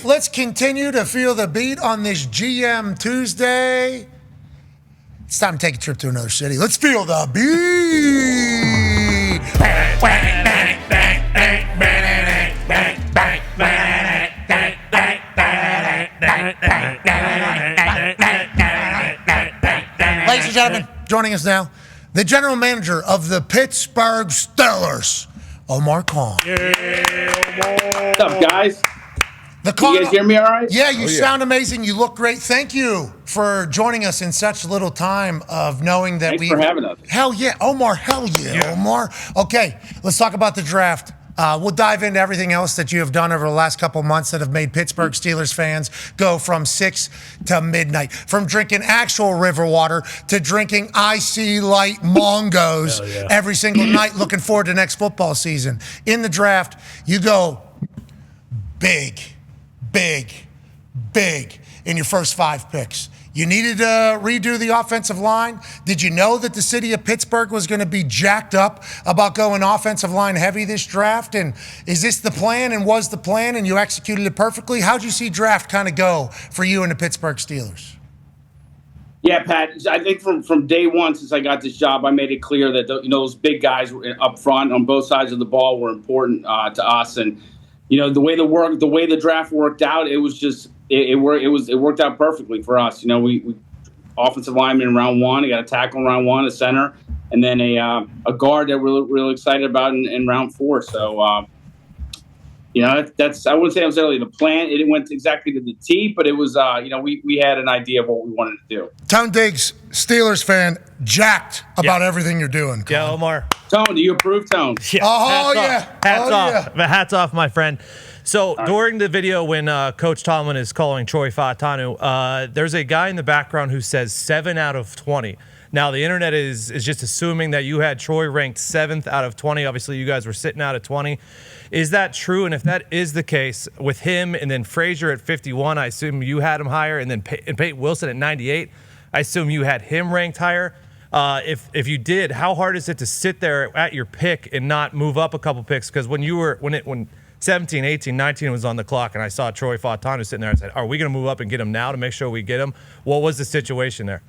let's continue to feel the beat on this GM Tuesday. It's time to take a trip to another city. Let's feel the beat. Ladies and gentlemen, joining us now, the general manager of the Pittsburgh Steelers, Omar Khan. What's up, guys? You guys hear me all right? Yeah, you sound amazing. You look great. Thank you for joining us in such little time of knowing that Thanks for having us. Hell yeah, Omar. Hell yeah, Omar. Okay, let's talk about the draft. We'll dive into everything else that you have done over the last couple months that have made Pittsburgh Steelers fans go from 6 to midnight, from drinking actual river water to drinking IC Light Mongos every single night, looking forward to next football season. In the draft, you go big in your first 5 picks. You needed to redo the offensive line. Did you know that the city of Pittsburgh was going to be jacked up about going offensive line heavy this draft? And is this the plan and was the plan and you executed it perfectly? How'd you see draft kind of go for you and the Pittsburgh Steelers? Yeah, Pat, I think from day one since I got this job, I made it clear that those big guys up front on both sides of the ball were important to us. And the way the draft worked out, it was just it worked out perfectly for us. We offensive lineman in round 1, I got a tackle in round 1, a center, and then a guard that we're really excited about in round 4. So that's I wouldn't say necessarily the plan. It went exactly to the T, but it was we had an idea of what we wanted to do. Tone Diggs, Steelers fan, jacked about everything you're doing. Yeah, Omar. Tone, do you approve, Tone? Yeah. Hats off. Hats off, my friend. So during the video when Coach Tomlin is calling Troy Fautanu, there's a guy in the background who says 7 out of 20. Now, the internet is just assuming that you had Troy ranked 7th out of 20. Obviously, you guys were sitting out at 20. Is that true? And if that is the case, with him and then Frazier at 51, I assume you had him higher. And then Payton Wilson at 98, I assume you had him ranked higher. If you did, how hard is it to sit there at your pick and not move up a couple picks? Because when 17, 18, 19 was on the clock and I saw Troy Fautanu sitting there, I said, are we going to move up and get him now to make sure we get him? What was the situation there?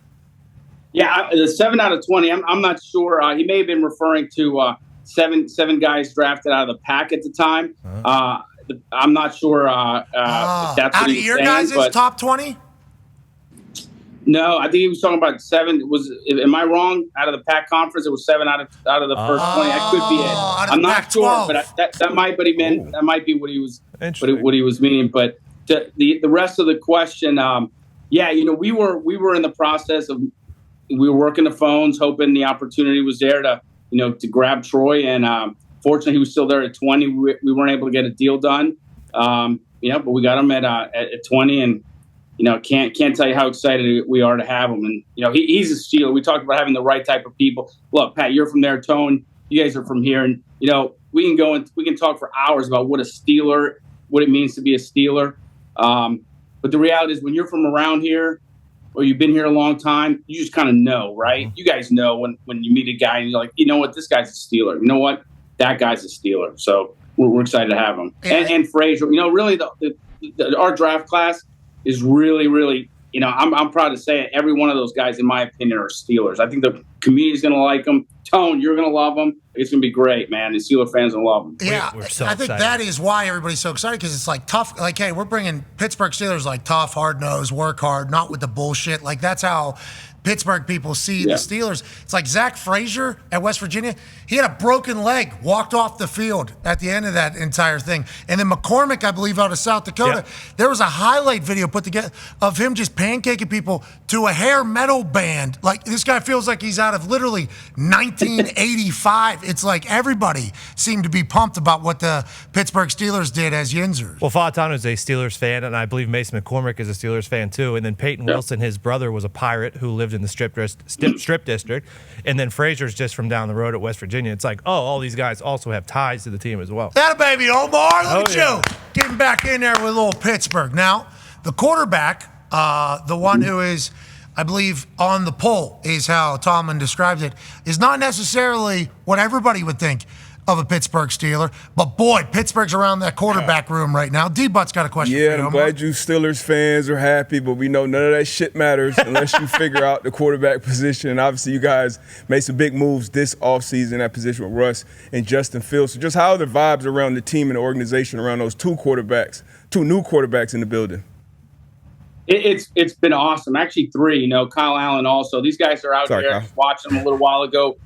Yeah, the 7 out of 20, I'm not sure. He may have been referring to seven guys drafted out of the pack at the time. I'm not sure if that's what out of your guys' top 20? No, I think he was talking about 7. Am I wrong? Out of the pack conference, it was 7 out of the first 20. That could be it. I'm not sure, but that might be what he was meaning. But the rest of the question, we were in the process of we were working the phones, hoping the opportunity was there to grab Troy, and fortunately he was still there at 20. We weren't able to get a deal done, but we got him at 20, and can't tell you how excited we are to have him. And he's a Steeler. We talked about having the right type of people. Look, Pat, you're from there. Tone, you guys are from here, and we can talk for hours about what it means to be a Steeler. But the reality is, when you're from around here, or you've been here a long time, you just kind of know, right? Mm-hmm. You guys know when you meet a guy and you're like, you know what, this guy's a Steeler. You know what, that guy's a Steeler. So we're excited to have him. And Frazier, really our draft class is really, really, I'm proud to say it. Every one of those guys, in my opinion, are Steelers. I think the community's going to like them. Tone, you're going to love them. It's going to be great, man. The Steeler fans will love them. Yeah, we're so excited. I think that is why everybody's so excited, because it's like tough. Like, hey, we're bringing Pittsburgh Steelers like tough, hard-nosed, work hard, not with the bullshit. Like, that's how Pittsburgh people see the Steelers. It's like Zach Frazier at West Virginia. He had a broken leg, walked off the field at the end of that entire thing. And then McCormick, I believe, out of South Dakota, there was a highlight video put together of him just pancaking people to a hair metal band. Like, this guy feels like he's out of literally 1985. It's like everybody seemed to be pumped about what the Pittsburgh Steelers did as Yinzers. Well, Fautanu is a Steelers fan, and I believe Mason McCormick is a Steelers fan too. And then Payton Wilson, his brother, was a Pirate who lived in the strip district. And then Frazier's just from down the road at West Virginia. It's like, all these guys also have ties to the team as well. That baby, Omar. Look at you. Getting back in there with a little Pittsburgh. Now, the quarterback, the one who is, I believe, on the pole, is how Tomlin described it, is not necessarily what everybody would think. of a Pittsburgh Steeler. But boy, Pittsburgh's around that quarterback room right now. D-Butt's got a question for you. Yeah, I'm glad you Steelers fans are happy, but we know none of that shit matters unless you figure out the quarterback position. And obviously, you guys made some big moves this offseason at position with Russ and Justin Fields. So just how are the vibes around the team and the organization around those two new quarterbacks in the building? It's been awesome. Actually, 3. Kyle Allen also. These guys are out there. I watched them a little while ago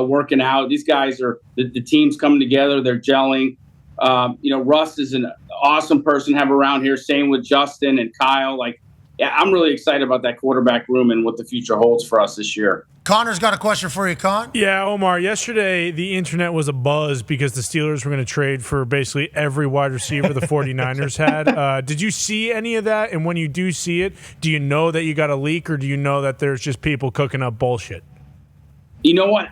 working out. These guys are the team's coming together. They're gelling. Russ is an awesome person to have around here. Same with Justin and Kyle. I'm really excited about that quarterback room and what the future holds for us this year. Connor's got a question for you, Con. Yeah, Omar, yesterday the internet was abuzz because the Steelers were going to trade for basically every wide receiver the 49ers had. Did you see any of that? And when you do see it, do you know that you got a leak, or do you know that there's just people cooking up bullshit? You know what?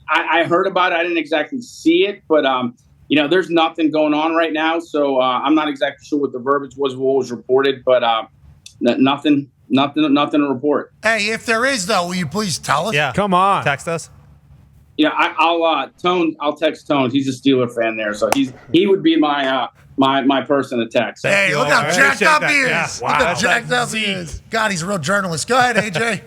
I heard about it. I didn't exactly see it, but there's nothing going on right now, so I'm not exactly sure what the verbiage was, what was reported, but nothing to report. Hey, if there is, though, will you please tell us? Yeah, come on, text us. I'll text Tones. He's a Steeler fan there, so he would be my person to text. Hey, look how jacked up he is. Yeah. Wow. Look how jacked up he is. God, he's a real journalist. Go ahead, AJ.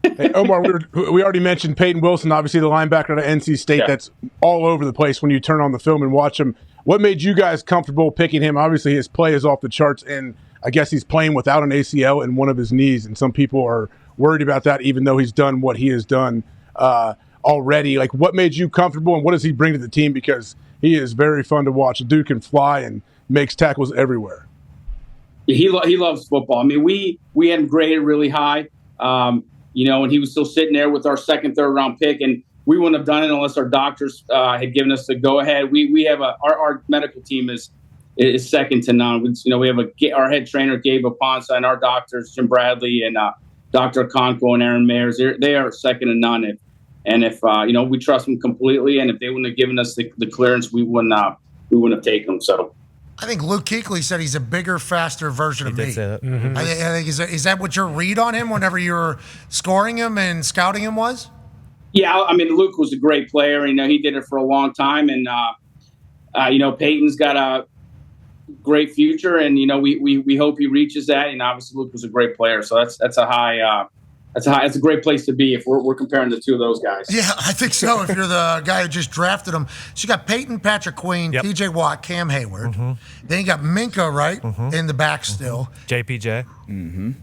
Hey, Omar, we already mentioned Payton Wilson, obviously the linebacker at NC State. Yeah. That's all over the place when you turn on the film and watch him. What made you guys comfortable picking him? Obviously, his play is off the charts, and I guess he's playing without an ACL in one of his knees, and some people are worried about that, even though he's done what he has done already. What made you comfortable, and what does he bring to the team? Because he is very fun to watch. The dude can fly and makes tackles everywhere. He loves football. I mean, we had him graded really high, and he was still sitting there with our second, third round pick, and we wouldn't have done it unless our doctors had given us the go ahead. We have our medical team is second to none. We have our head trainer Gabe Aponsa and our doctors Jim Bradley and Dr. Conco and Aaron Mayers. They are second to none. If we trust them completely, and if they wouldn't have given us the clearance, we wouldn't have taken them. So. I think Luke Kuechly said he's a bigger, faster version of me. Did say that. Mm-hmm. I think is that what your read on him whenever you were scoring him and scouting him was? Yeah, I mean, Luke was a great player. He did it for a long time, and Peyton's got a great future, and we hope he reaches that. And obviously, Luke was a great player, so that's a great place to be if we're comparing the two of those guys. Yeah, I think so. If you're the guy who just drafted him, so you got Peyton, Patrick Queen, T.J. Watt, Cam Hayward. Mm-hmm. Then you got Minka in the back still. JPJ,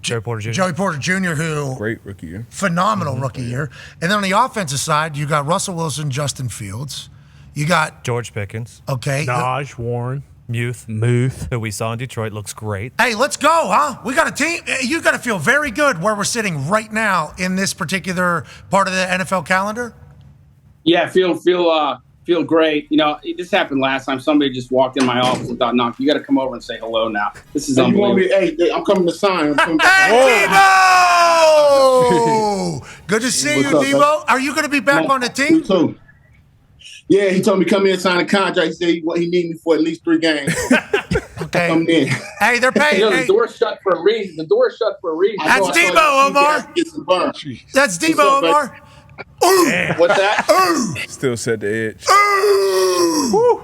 Joey Porter Jr. Joey Porter Jr., who great rookie year, phenomenal rookie year. And then on the offensive side, you got Russell Wilson, Justin Fields. You got George Pickens. Okay, Najee Warren. Muth, who we saw in Detroit, looks great. Hey, let's go, huh? We got a team. You got to feel very good where we're sitting right now in this particular part of the NFL calendar. Yeah, feel great. This happened last time. Somebody just walked in my office and thought, "Knock, you got to come over and say hello now." This is unbelievable. Hey, I'm coming to sign. Hey, Debo! Good to see you, Debo. Are you going to be back on the team? Me too. Yeah, he told me come in and sign a contract. He said he need me for at least 3 games. Okay. Come in. Hey, they're paying. The door's shut for a reason. That's Debo, Omar. That's Debo, Omar. Ooh. What's that? Still set the edge. Ooh.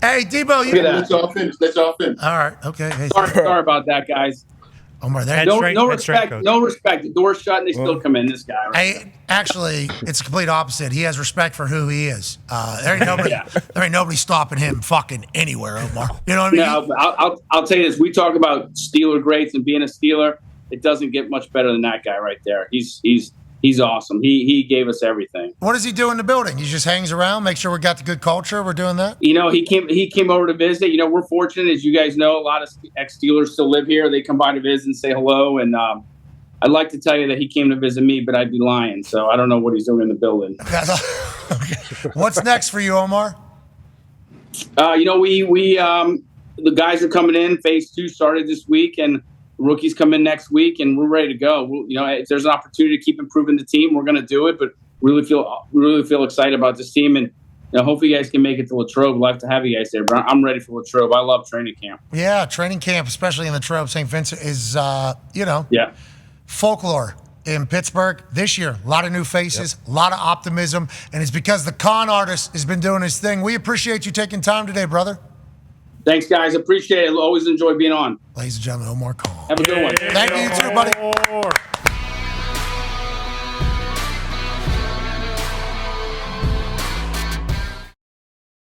Hey, Debo. Let y'all finish. All right. Okay. Hey, sorry about that, guys. Omar, no respect. The door's shut and they still come in. This guy. Right? Hey, actually, it's the complete opposite. He has respect for who he is. There ain't nobody stopping him fucking anywhere, Omar. You know what I mean? No, I'll tell you this. We talk about Steeler greats and being a Steeler. It doesn't get much better than that guy right there. He's awesome. He gave us everything. What does he do in the building? He just hangs around, make sure we got the good culture. We're doing that. He came over to visit. We're fortunate, as you guys know, a lot of ex-Steelers still live here. They come by to visit and say hello. And I'd like to tell you that he came to visit me, but I'd be lying. So I don't know what he's doing in the building. Okay. What's next for you, Omar? The guys are coming in. Phase 2 started this week, and rookies come in next week, and we're ready to go. If there's an opportunity to keep improving the team, we're going to do it. But really feel excited about this team, and hopefully you guys can make it to Latrobe. We'll have to have you guys there. But I'm ready for Latrobe. I love training camp. Yeah, training camp, especially in Latrobe, St. Vincent, is folklore in Pittsburgh this year. A lot of new faces, a lot of optimism, and it's because the con artist has been doing his thing. We appreciate you taking time today, brother. Thanks, guys. Appreciate it. Always enjoy being on. Ladies and gentlemen, Omar Khan. Have a good one. Thank you, too, buddy.